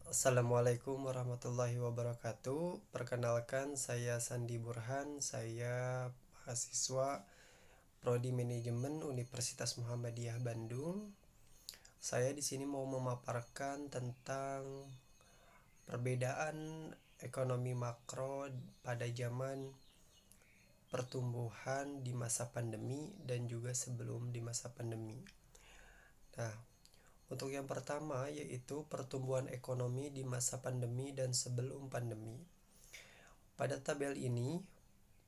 Assalamualaikum warahmatullahi wabarakatuh. Perkenalkan, saya Sandi Burhan. Saya mahasiswa Prodi Manajemen Universitas Muhammadiyah Bandung. Saya di sini mau memaparkan tentang perbedaan ekonomi makro pada zaman pertumbuhan di masa pandemi dan juga sebelum di masa pandemi. Nah, untuk yang pertama yaitu pertumbuhan ekonomi di masa pandemi dan sebelum pandemi. Pada tabel ini,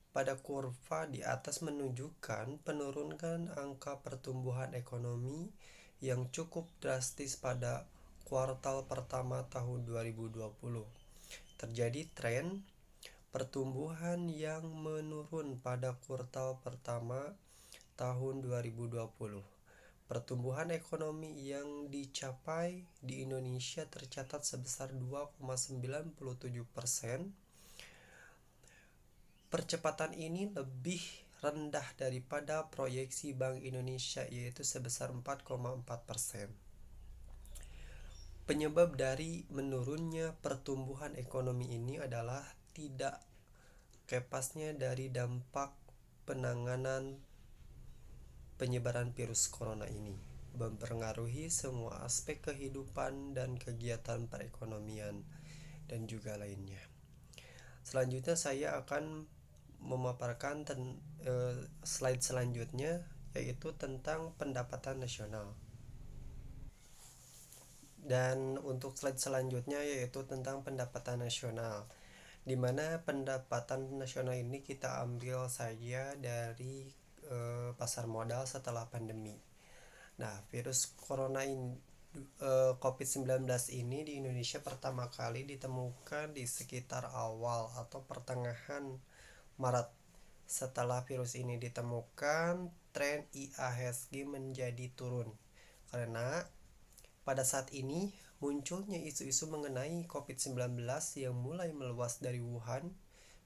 pada kurva di atas menunjukkan penurunan angka pertumbuhan ekonomi yang cukup drastis pada kuartal pertama tahun 2020. Terjadi tren pertumbuhan yang menurun pada kuartal pertama tahun 2020. Pertumbuhan ekonomi yang dicapai di Indonesia tercatat sebesar 2,97%. Percepatan ini lebih rendah daripada proyeksi Bank Indonesia yaitu sebesar 4,4%. Penyebab dari menurunnya pertumbuhan ekonomi ini adalah tidak kepasnya dari dampak penanganan penyebaran virus corona ini mempengaruhi semua aspek kehidupan dan kegiatan perekonomian dan juga lainnya. Selanjutnya saya akan memaparkan slide selanjutnya yaitu tentang pendapatan nasional. Dan untuk slide selanjutnya yaitu tentang pendapatan nasional, di mana pendapatan nasional ini kita ambil saja dari pasar modal setelah pandemi. Nah, virus corona ini COVID-19 ini di Indonesia pertama kali ditemukan di sekitar awal atau pertengahan Maret. Setelah virus ini ditemukan, tren IHSG menjadi turun karena pada saat ini munculnya isu-isu mengenai COVID-19 yang mulai meluas dari Wuhan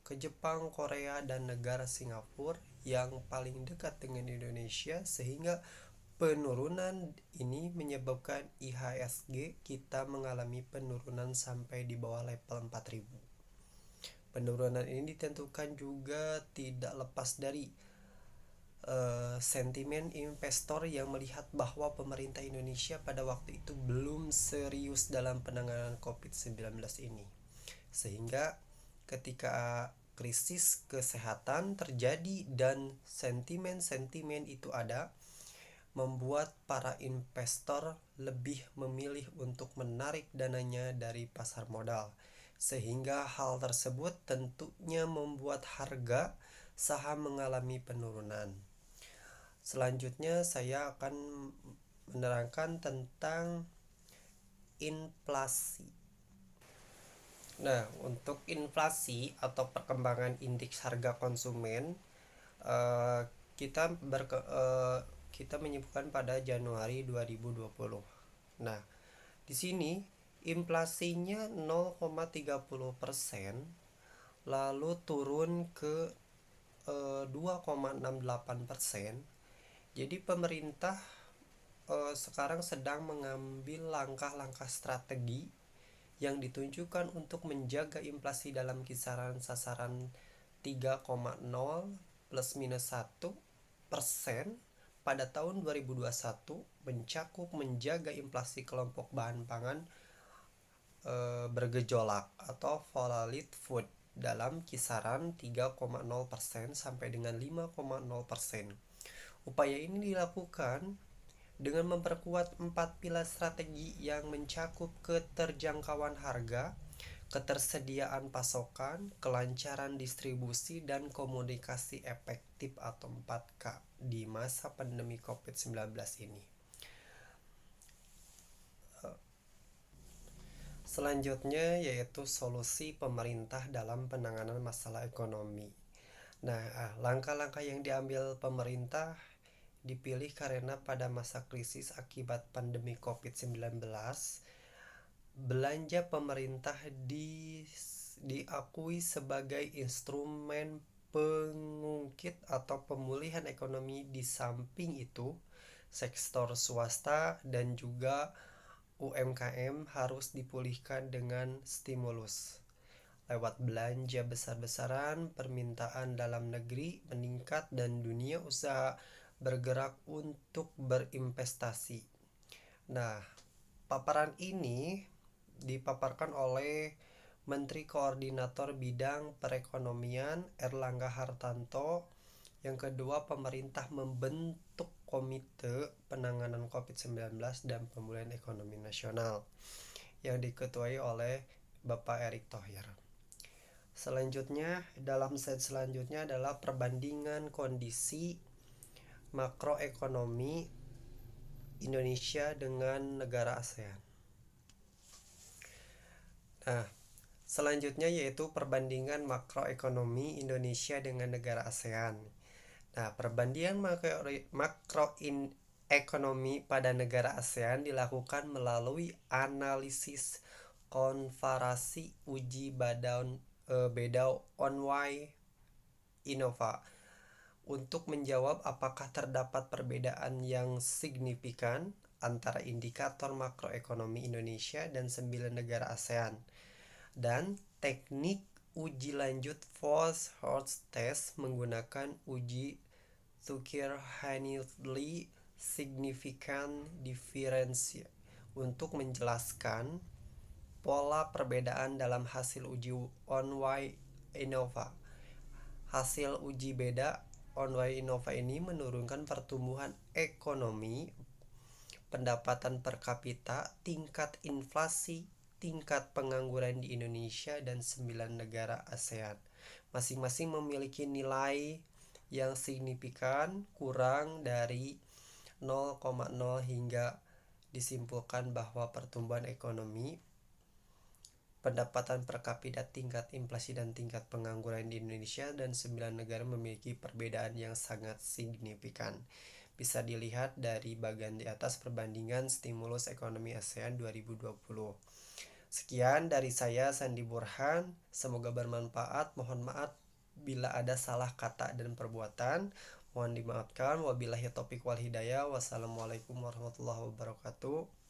ke Jepang, Korea, dan negara Singapura yang paling dekat dengan Indonesia, sehingga penurunan ini menyebabkan IHSG kita mengalami penurunan sampai di bawah level 4000. Penurunan ini ditentukan juga tidak lepas dari sentimen investor yang melihat bahwa pemerintah Indonesia pada waktu itu belum serius dalam penanganan COVID-19 ini. Sehingga ketika krisis kesehatan terjadi dan sentimen-sentimen itu ada, membuat para investor lebih memilih untuk menarik dananya dari pasar modal. Sehingga hal tersebut tentunya membuat harga saham mengalami penurunan. Selanjutnya saya akan menerangkan tentang inflasi. Nah, untuk inflasi atau perkembangan indeks harga konsumen eh, kita kita menyebutkan pada Januari 2020. Nah, di sini inflasinya 0,30%, lalu turun ke 2,68%. Jadi pemerintah sekarang sedang mengambil langkah-langkah strategi yang ditunjukkan untuk menjaga inflasi dalam kisaran sasaran 3,0 plus minus 1% pada tahun 2021, mencakup menjaga inflasi kelompok bahan pangan bergejolak atau volatile food dalam kisaran 3,0% sampai dengan 5,0%. Upaya ini dilakukan dengan memperkuat 4 pilar strategi yang mencakup keterjangkauan harga, ketersediaan pasokan, kelancaran distribusi, dan komunikasi efektif atau 4K di masa pandemi COVID-19 ini. Selanjutnya yaitu solusi pemerintah dalam penanganan masalah ekonomi. Nah, langkah-langkah yang diambil pemerintah dipilih karena pada masa krisis akibat pandemi COVID-19, belanja pemerintah diakui sebagai instrumen pengungkit atau pemulihan ekonomi. Di samping itu, sektor swasta dan juga UMKM harus dipulihkan dengan stimulus. Lewat belanja besar-besaran, permintaan dalam negeri meningkat dan dunia usaha bergerak untuk berinvestasi. Nah, paparan ini dipaparkan oleh Menteri Koordinator Bidang Perekonomian Erlangga Hartarto. Yang kedua, pemerintah membentuk Komite Penanganan COVID-19 dan Pemulihan Ekonomi Nasional yang diketuai oleh Bapak Erick Thohir. Selanjutnya, dalam slide selanjutnya adalah perbandingan kondisi makroekonomi Indonesia dengan negara ASEAN. Nah, selanjutnya yaitu perbandingan makroekonomi Indonesia dengan negara ASEAN. Nah, perbandingan makroekonomi pada negara ASEAN dilakukan melalui analisis komparasi uji beda onway Innova untuk menjawab apakah terdapat perbedaan yang signifikan antara indikator makroekonomi Indonesia dan 9 negara ASEAN. Dan teknik uji lanjut Fosholt test menggunakan uji Zuckerhanli significant difference untuk menjelaskan pola perbedaan dalam hasil uji onway Innova. Hasil uji beda onway Innova ini menurunkan pertumbuhan ekonomi, pendapatan per kapita, tingkat inflasi, tingkat pengangguran di Indonesia dan 9 negara ASEAN. Masing-masing memiliki nilai yang signifikan kurang dari 0,0 hingga disimpulkan bahwa pertumbuhan ekonomi, pendapatan per kapita, tingkat inflasi dan tingkat pengangguran di Indonesia dan 9 negara memiliki perbedaan yang sangat signifikan. Bisa dilihat dari bagian di atas perbandingan stimulus ekonomi ASEAN 2020. Sekian dari saya Sandi Burhan, semoga bermanfaat. Mohon maaf bila ada salah kata dan perbuatan. Mohon dimaafkan. Wabillahi taufiq wal hidayah. Wassalamualaikum warahmatullahi wabarakatuh.